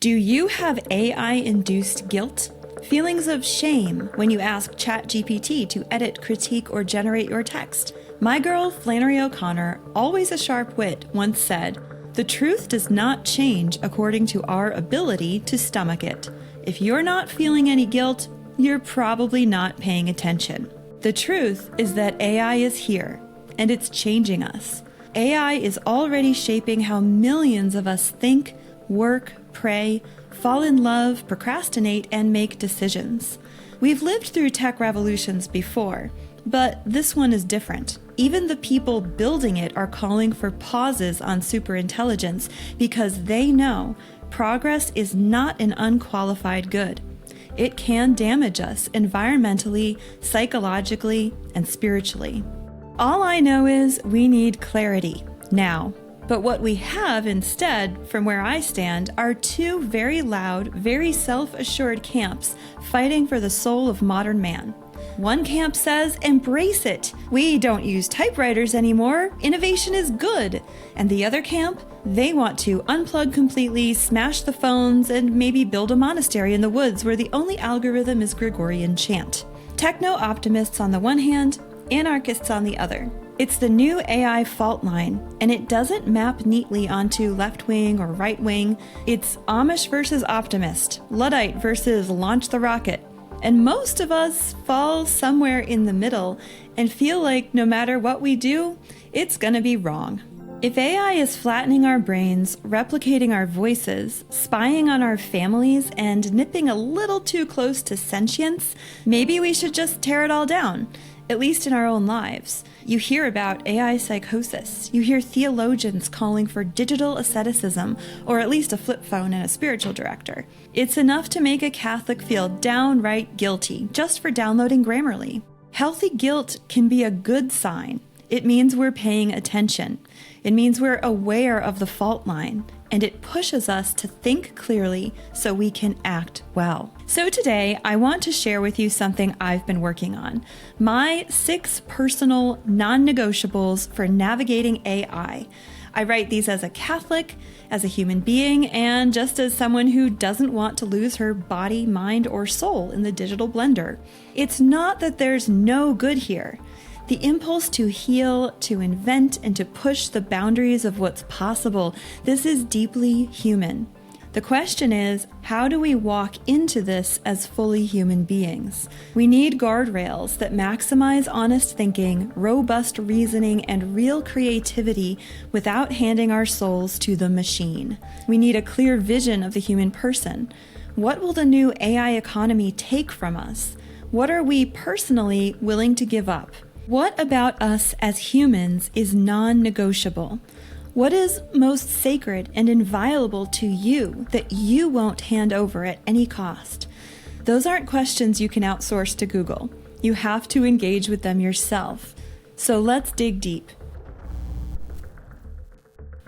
Do you have AI-induced guilt? Feelings of shame when you ask ChatGPT to edit, critique, or generate your text? My girl, Flannery O'Connor, always a sharp wit, once said, "The truth does not change according to our ability to stomach it. If you're not feeling any guilt, you're probably not paying attention." The truth is that AI is here, and it's changing us. AI is already shaping how millions of us think, work, pray, fall in love, procrastinate, and make decisions. We've lived through tech revolutions before, but this one is different. Even the people building it are calling for pauses on superintelligence because they know progress is not an unqualified good. It can damage us environmentally, psychologically, and spiritually. All I know is we need clarity now. But what we have instead, from where I stand, are two very loud, very self-assured camps fighting for the soul of modern man. One camp says, embrace it. We don't use typewriters anymore. Innovation is good. And the other camp, they want to unplug completely, smash the phones, and maybe build a monastery in the woods where the only algorithm is Gregorian chant. Techno-optimists on the one hand, anarchists on the other. It's the new AI fault line, and it doesn't map neatly onto left wing or right wing. It's Amish versus Optimist, Luddite versus launch the rocket. And most of us fall somewhere in the middle and feel like no matter what we do, it's gonna be wrong. If AI is flattening our brains, replicating our voices, spying on our families, and nipping a little too close to sentience, maybe we should just tear it all down, at least in our own lives. You hear about AI psychosis. You hear theologians calling for digital asceticism, or at least a flip phone and a spiritual director. It's enough to make a Catholic feel downright guilty just for downloading Grammarly. Healthy guilt can be a good sign. It means we're paying attention. It means we're aware of the fault line, and it pushes us to think clearly so we can act well. So today, I want to share with you something I've been working on. My 6 personal non-negotiables for navigating AI. I write these as a Catholic, as a human being, and just as someone who doesn't want to lose her body, mind, or soul in the digital blender. It's not that there's no good here. The impulse to heal, to invent, and to push the boundaries of what's possible, this is deeply human. The question is, how do we walk into this as fully human beings? We need guardrails that maximize honest thinking, robust reasoning, and real creativity without handing our souls to the machine. We need a clear vision of the human person. What will the new AI economy take from us? What are we personally willing to give up? What about us as humans is non-negotiable? What is most sacred and inviolable to you that you won't hand over at any cost? Those aren't questions you can outsource to Google. You have to engage with them yourself. So let's dig deep.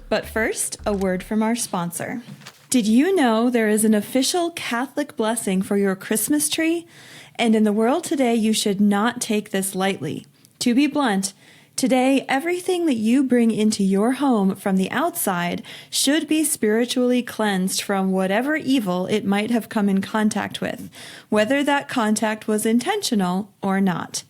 But first, a word from our sponsor. Did you know there is an official Catholic blessing for your Christmas tree? And in the world today, you should not take this lightly. To be blunt, today, everything that you bring into your home from the outside should be spiritually cleansed from whatever evil it might have come in contact with, whether that contact was intentional or not.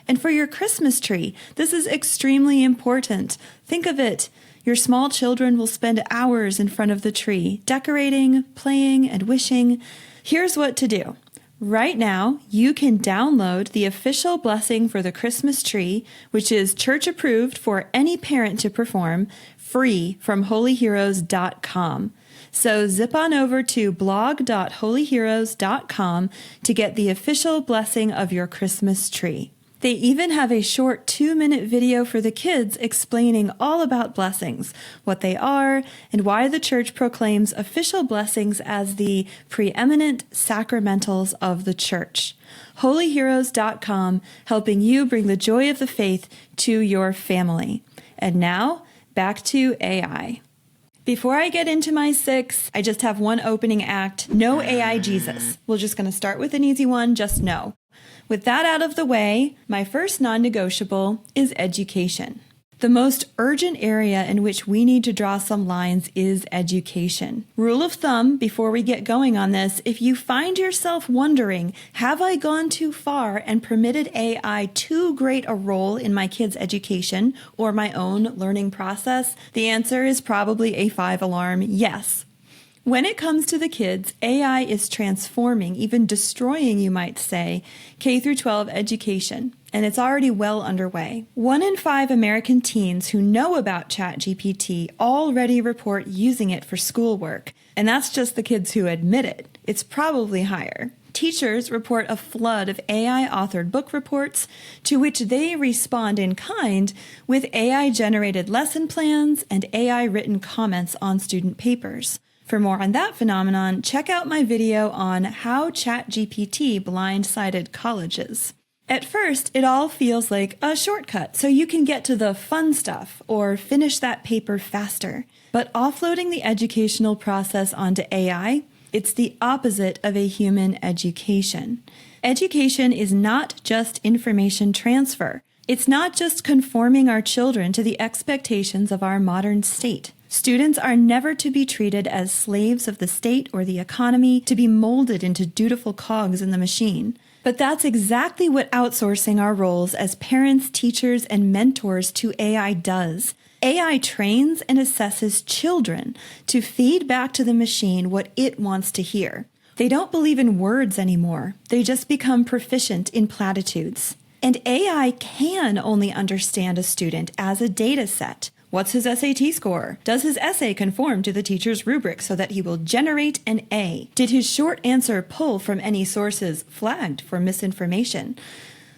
And for your Christmas tree, this is extremely important. Think of it. Your small children will spend hours in front of the tree, decorating, playing, and wishing. Here's what to do. Right now, you can download the official blessing for the Christmas tree, which is church approved for any parent to perform, free from holyheroes.com. So zip on over to blog.holyheroes.com to get the official blessing of your Christmas tree. They even have a short 2-minute video for the kids explaining all about blessings, what they are, and why the church proclaims official blessings as the preeminent sacramentals of the church. holyheroes.com, helping you bring the joy of the faith to your family. And now, back to AI. Before I get into my 6, I just have one opening act. No AI Jesus. We're just going to start with an easy one, just no. With that out of the way, my first non-negotiable is education. The most urgent area in which we need to draw some lines is education. Rule of thumb, before we get going on this, if you find yourself wondering, have I gone too far and permitted AI too great a role in my kids' education or my own learning process? The answer is probably a 5-alarm yes. When it comes to the kids, AI is transforming, even destroying, you might say, K-12 education, and it's already well underway. 1 in 5 American teens who know about ChatGPT already report using it for schoolwork, and that's just the kids who admit it. It's probably higher. Teachers report a flood of AI-authored book reports to which they respond in kind with AI-generated lesson plans and AI-written comments on student papers. For more on that phenomenon, check out my video on how ChatGPT blindsided colleges. At first, it all feels like a shortcut, so you can get to the fun stuff or finish that paper faster. But offloading the educational process onto AI, it's the opposite of a human education. Education is not just information transfer. It's not just conforming our children to the expectations of our modern state. Students are never to be treated as slaves of the state or the economy, to be molded into dutiful cogs in the machine. But that's exactly what outsourcing our roles as parents, teachers, and mentors to AI does. AI trains and assesses children to feed back to the machine what it wants to hear. They don't believe in words anymore. They just become proficient in platitudes. And AI can only understand a student as a data set. What's his SAT score? Does his essay conform to the teacher's rubric so that he will generate an A? Did his short answer pull from any sources flagged for misinformation?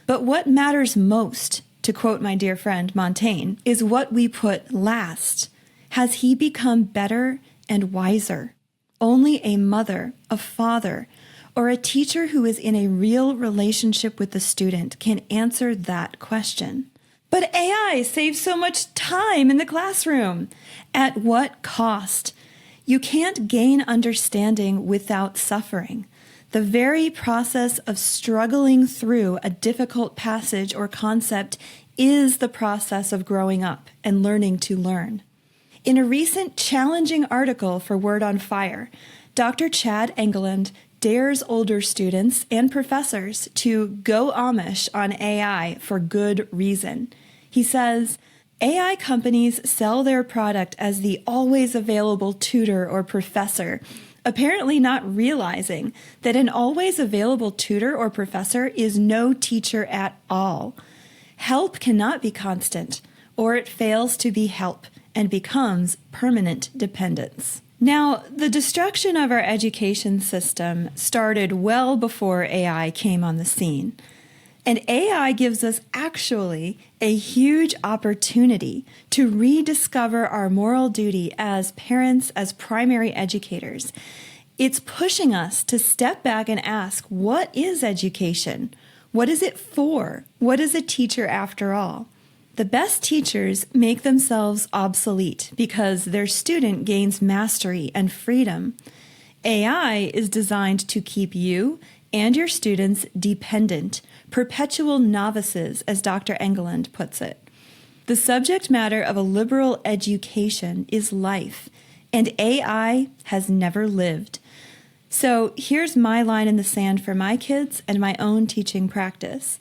But what matters most, to quote my dear friend Montaigne, is what we put last. Has he become better and wiser? Only a mother, a father, or a teacher who is in a real relationship with the student can answer that question. But AI saves so much time in the classroom. At what cost? You can't gain understanding without suffering. The very process of struggling through a difficult passage or concept is the process of growing up and learning to learn. In a recent challenging article for Word on Fire, Dr. Chad Engeland dares older students and professors to go Amish on AI for good reason. He says, AI companies sell their product as the always available tutor or professor, apparently not realizing that an always available tutor or professor is no teacher at all. Help cannot be constant, or it fails to be help and becomes permanent dependence. Now, the destruction of our education system started well before AI came on the scene. And AI gives us actually a huge opportunity to rediscover our moral duty as parents, as primary educators. It's pushing us to step back and ask, what is education? What is it for? What is a teacher after all? The best teachers make themselves obsolete because their student gains mastery and freedom. AI is designed to keep you and your students dependent, perpetual novices, as Dr. Engeland puts it. The subject matter of a liberal education is life, and AI has never lived. So here's my line in the sand for my kids and my own teaching practice.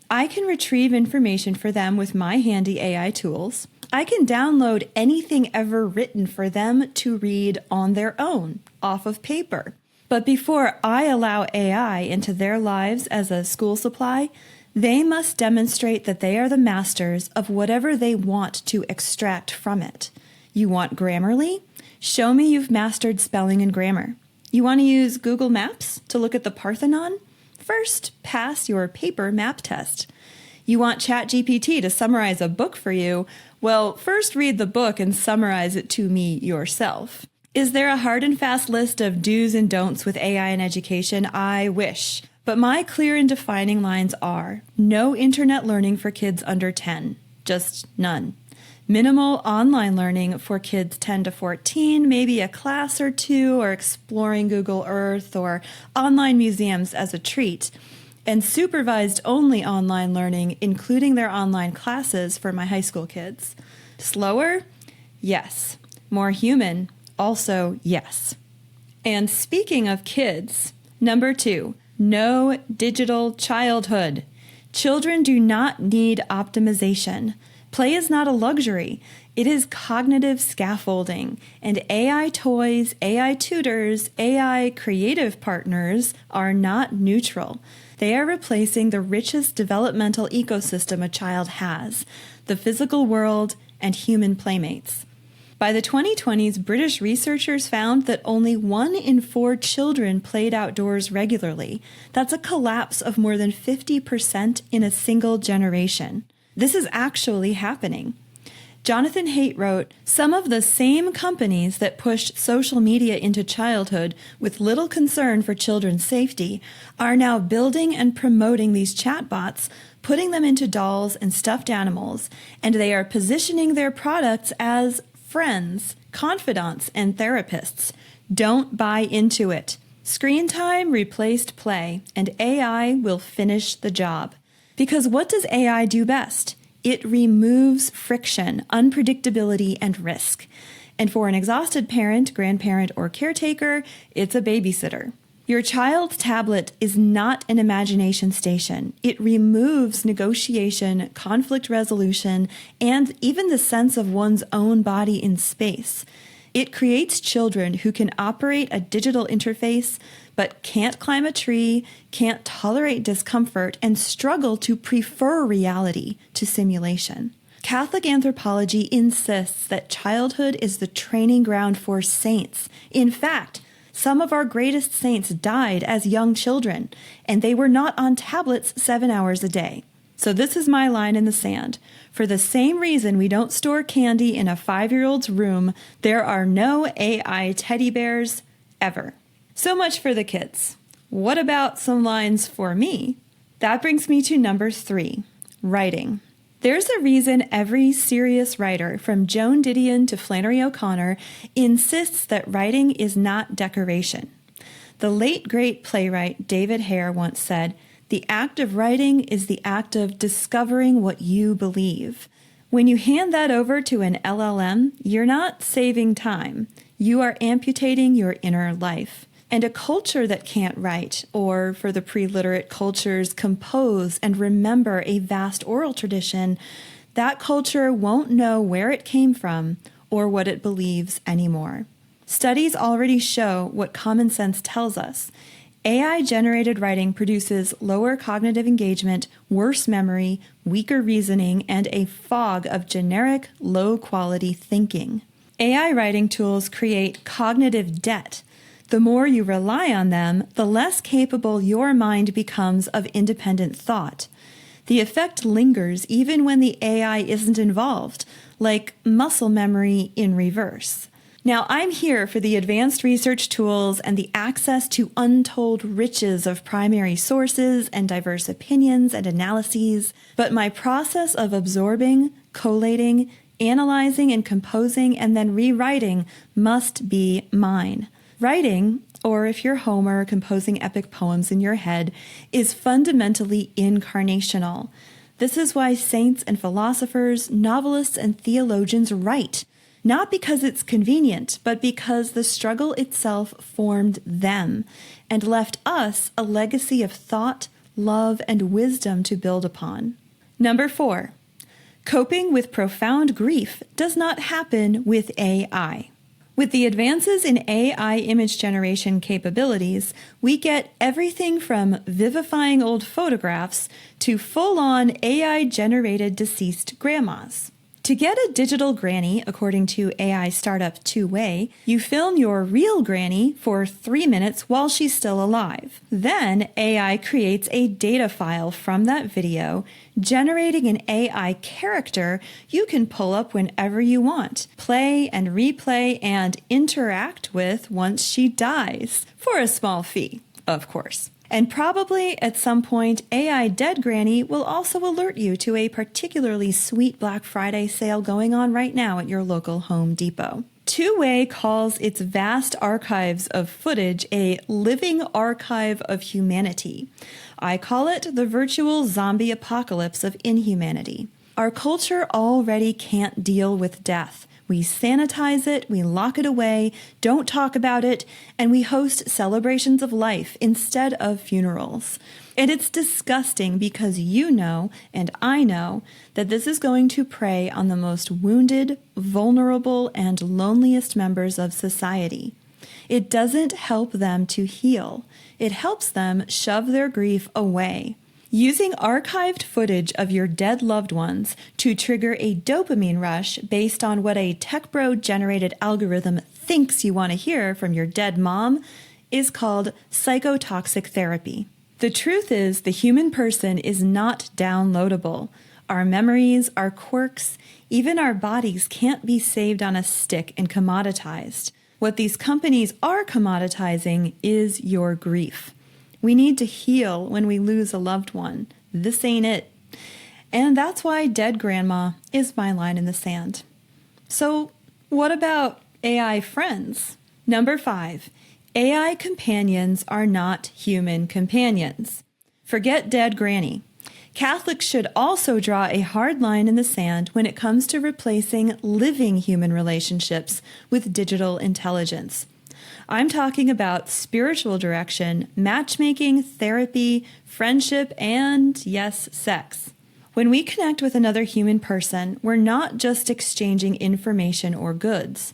I can retrieve information for them with my handy AI tools. I can download anything ever written for them to read on their own, off of paper. But before I allow AI into their lives as a school supply, they must demonstrate that they are the masters of whatever they want to extract from it. You want Grammarly? Show me you've mastered spelling and grammar. You want to use Google Maps to look at the Parthenon? First, pass your paper map test. You want ChatGPT to summarize a book for you? Well, first read the book and summarize it to me yourself. Is there a hard and fast list of do's and don'ts with AI in education? I wish. But my clear and defining lines are: no internet learning for kids under 10. Just none. Minimal online learning for kids 10 to 14, maybe a class or two, or exploring Google Earth or online museums as a treat. and supervised only online learning, including their online classes for my high school kids. Slower? Yes. More human? Also yes. And speaking of kids, number 2, no digital childhood. Children do not need optimization. Play is not a luxury. It is cognitive scaffolding, and AI toys, AI tutors, AI creative partners are not neutral. They are replacing the richest developmental ecosystem a child has, the physical world and human playmates. By the 2020s, British researchers found that only 1 in 4 children played outdoors regularly. That's a collapse of more than 50% in a single generation. This is actually happening. Jonathan Haidt wrote, "Some of the same companies that pushed social media into childhood with little concern for children's safety are now building and promoting these chatbots, putting them into dolls and stuffed animals, and they are positioning their products as friends, confidants, and therapists. Don't buy into it. Screen time replaced play, and AI will finish the job." Because what does AI do best? It removes friction, unpredictability, and risk. And for an exhausted parent, grandparent, or caretaker, it's a babysitter. Your child's tablet is not an imagination station. It removes negotiation, conflict resolution, and even the sense of one's own body in space. It creates children who can operate a digital interface but can't climb a tree, can't tolerate discomfort, and struggle to prefer reality to simulation. Catholic anthropology insists that childhood is the training ground for saints. In fact, some of our greatest saints died as young children, and they were not on tablets 7 hours a day. So this is my line in the sand. For the same reason we don't store candy in a 5-year-old's room, there are no AI teddy bears ever. So much for the kids. What about some lines for me? That brings me to number 3, writing. There's a reason every serious writer, from Joan Didion to Flannery O'Connor, insists that writing is not decoration. The late great playwright David Hare once said, "The act of writing is the act of discovering what you believe." When you hand that over to an LLM, you're not saving time. You are amputating your inner life. And a culture that can't write, or for the pre-literate cultures, compose and remember a vast oral tradition, that culture won't know where it came from or what it believes anymore. Studies already show what common sense tells us. AI-generated writing produces lower cognitive engagement, worse memory, weaker reasoning, and a fog of generic, low-quality thinking. AI writing tools create cognitive debt. The more you rely on them, the less capable your mind becomes of independent thought. The effect lingers even when the AI isn't involved, like muscle memory in reverse. Now, I'm here for the advanced research tools and the access to untold riches of primary sources and diverse opinions and analyses, but my process of absorbing, collating, analyzing, and composing, and then rewriting must be mine. Writing, or if you're Homer composing epic poems in your head, is fundamentally incarnational. This is why saints and philosophers, novelists and theologians write, not because it's convenient, but because the struggle itself formed them and left us a legacy of thought, love, and wisdom to build upon. Number 4, coping with profound grief does not happen with AI. With the advances in AI image generation capabilities, we get everything from vivifying old photographs to full-on AI-generated deceased grandmas. To get a digital granny, according to AI startup Two Way, you film your real granny for 3 minutes while she's still alive. Then AI creates a data file from that video, generating an AI character you can pull up whenever you want, play and replay and interact with once she dies, for a small fee, of course. And probably at some point, AI Dead Granny will also alert you to a particularly sweet Black Friday sale going on right now at your local Home Depot. Two-Way calls its vast archives of footage a living archive of humanity. I call it the virtual zombie apocalypse of inhumanity. Our culture already can't deal with death. We sanitize it, we lock it away, don't talk about it, and we host celebrations of life instead of funerals. And it's disgusting because you know, and I know, that this is going to prey on the most wounded, vulnerable, and loneliest members of society. It doesn't help them to heal. It helps them shove their grief away. Using archived footage of your dead loved ones to trigger a dopamine rush based on what a tech bro generated algorithm thinks you want to hear from your dead mom is called psychotoxic therapy. The truth is, the human person is not downloadable. Our memories, our quirks, even our bodies can't be saved on a stick and commoditized. What these companies are commoditizing is your grief. We need to heal when we lose a loved one. This ain't it. And that's why dead grandma is my line in the sand. So what about AI friends? Number 5, AI companions are not human companions. Forget dead granny. Catholics should also draw a hard line in the sand when it comes to replacing living human relationships with digital intelligence. I'm talking about spiritual direction, matchmaking, therapy, friendship, and, yes, sex. When we connect with another human person, we're not just exchanging information or goods.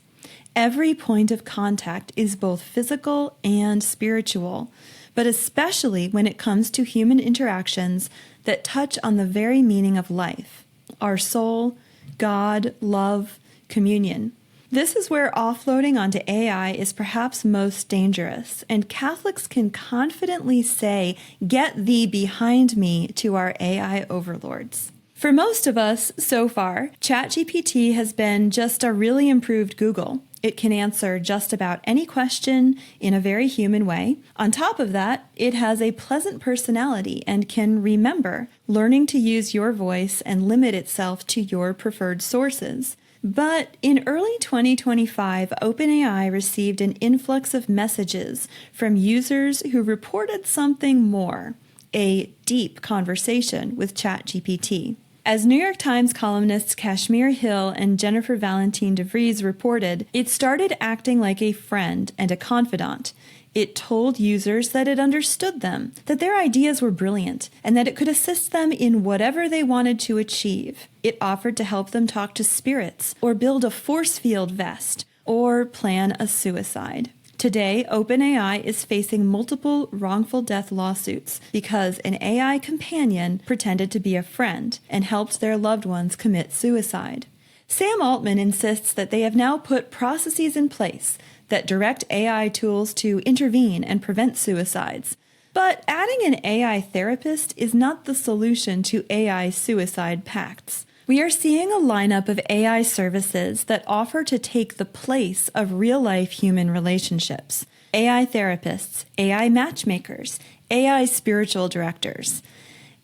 Every point of contact is both physical and spiritual, but especially when it comes to human interactions that touch on the very meaning of life, our soul, God, love, communion. This is where offloading onto AI is perhaps most dangerous, and Catholics can confidently say, "Get thee behind me," to our AI overlords. For most of us, so far, ChatGPT has been just a really improved Google. It can answer just about any question in a very human way. On top of that, it has a pleasant personality and can remember, learning to use your voice and limit itself to your preferred sources. But in early 2025, OpenAI received an influx of messages from users who reported something more, a deep conversation with ChatGPT. As New York Times columnists Kashmir Hill and Jennifer Valentine DeVries reported, it started acting like a friend and a confidant. It told users that it understood them, that their ideas were brilliant, and that it could assist them in whatever they wanted to achieve. It offered to help them talk to spirits, or build a force field vest, or plan a suicide. Today, OpenAI is facing multiple wrongful death lawsuits because an AI companion pretended to be a friend and helped their loved ones commit suicide. Sam Altman insists that they have now put processes in place that direct AI tools to intervene and prevent suicides. But adding an AI therapist is not the solution to AI suicide pacts. We are seeing a lineup of AI services that offer to take the place of real-life human relationships. AI therapists, AI matchmakers, AI spiritual directors.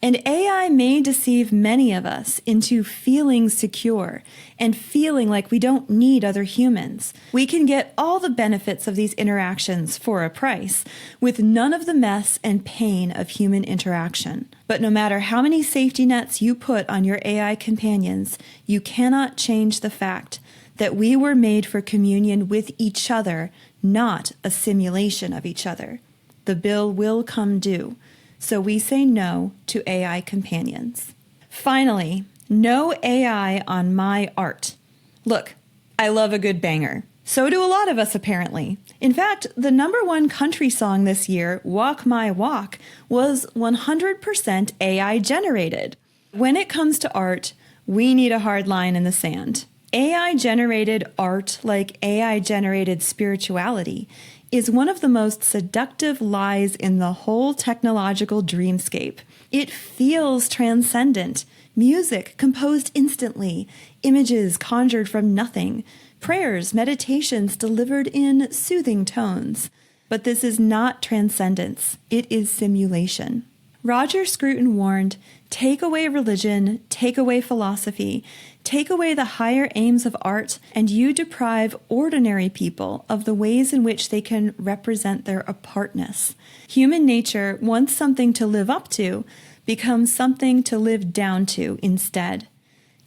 And AI may deceive many of us into feeling secure and feeling like we don't need other humans. We can get all the benefits of these interactions for a price, with none of the mess and pain of human interaction. But no matter how many safety nets you put on your AI companions, you cannot change the fact that we were made for communion with each other, not a simulation of each other. The bill will come due. So we say no to AI companions. Finally, no AI on my art. Look, I love a good banger. So do a lot of us, apparently. In fact, the #1 country song this year, Walk My Walk, was 100% AI generated. When it comes to art, we need a hard line in the sand. AI-generated art, like AI-generated spirituality, is one of the most seductive lies in the whole technological dreamscape. It feels transcendent. Music composed instantly, images conjured from nothing, prayers, meditations delivered in soothing tones. But this is not transcendence. It is simulation. Roger Scruton warned, "Take away religion, take away philosophy, take away the higher aims of art, and you deprive ordinary people of the ways in which they can represent their apartness. Human nature, once something to live up to, becomes something to live down to instead."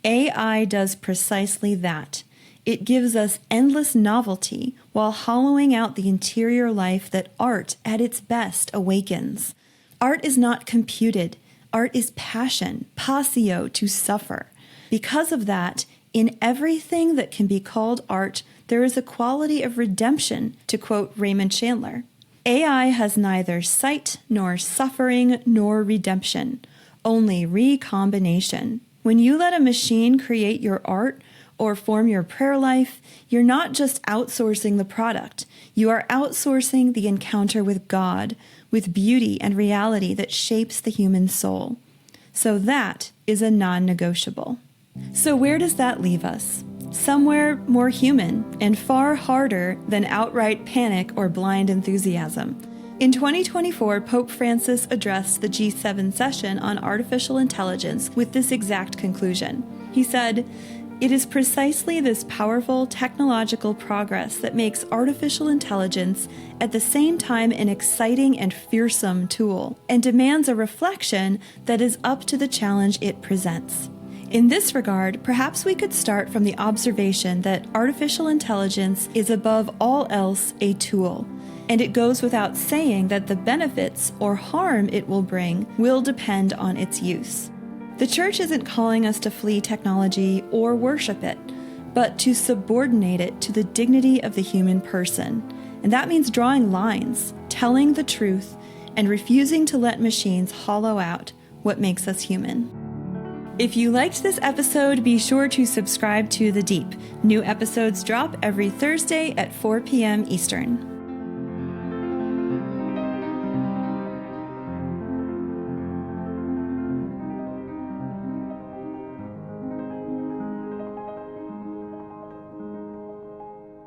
AI does precisely that. It gives us endless novelty while hollowing out the interior life that art at its best awakens. Art is not computed. Art is passion, passio, to suffer. Because of that, in everything that can be called art, there is a quality of redemption, to quote Raymond Chandler. AI has neither sight nor suffering nor redemption, only recombination. When you let a machine create your art or form your prayer life, you're not just outsourcing the product. You are outsourcing the encounter with God, with beauty and reality that shapes the human soul. So that is a non-negotiable. So where does that leave us? Somewhere more human and far harder than outright panic or blind enthusiasm. In 2024, Pope Francis addressed the G7 session on artificial intelligence with this exact conclusion. He said, "It is precisely this powerful technological progress that makes artificial intelligence at the same time an exciting and fearsome tool, and demands a reflection that is up to the challenge it presents." In this regard, perhaps we could start from the observation that artificial intelligence is above all else a tool, and it goes without saying that the benefits or harm it will bring will depend on its use. The Church isn't calling us to flee technology or worship it, but to subordinate it to the dignity of the human person. And that means drawing lines, telling the truth, and refusing to let machines hollow out what makes us human. If you liked this episode, be sure to subscribe to The Deep. New episodes drop every Thursday at 4 p.m. Eastern.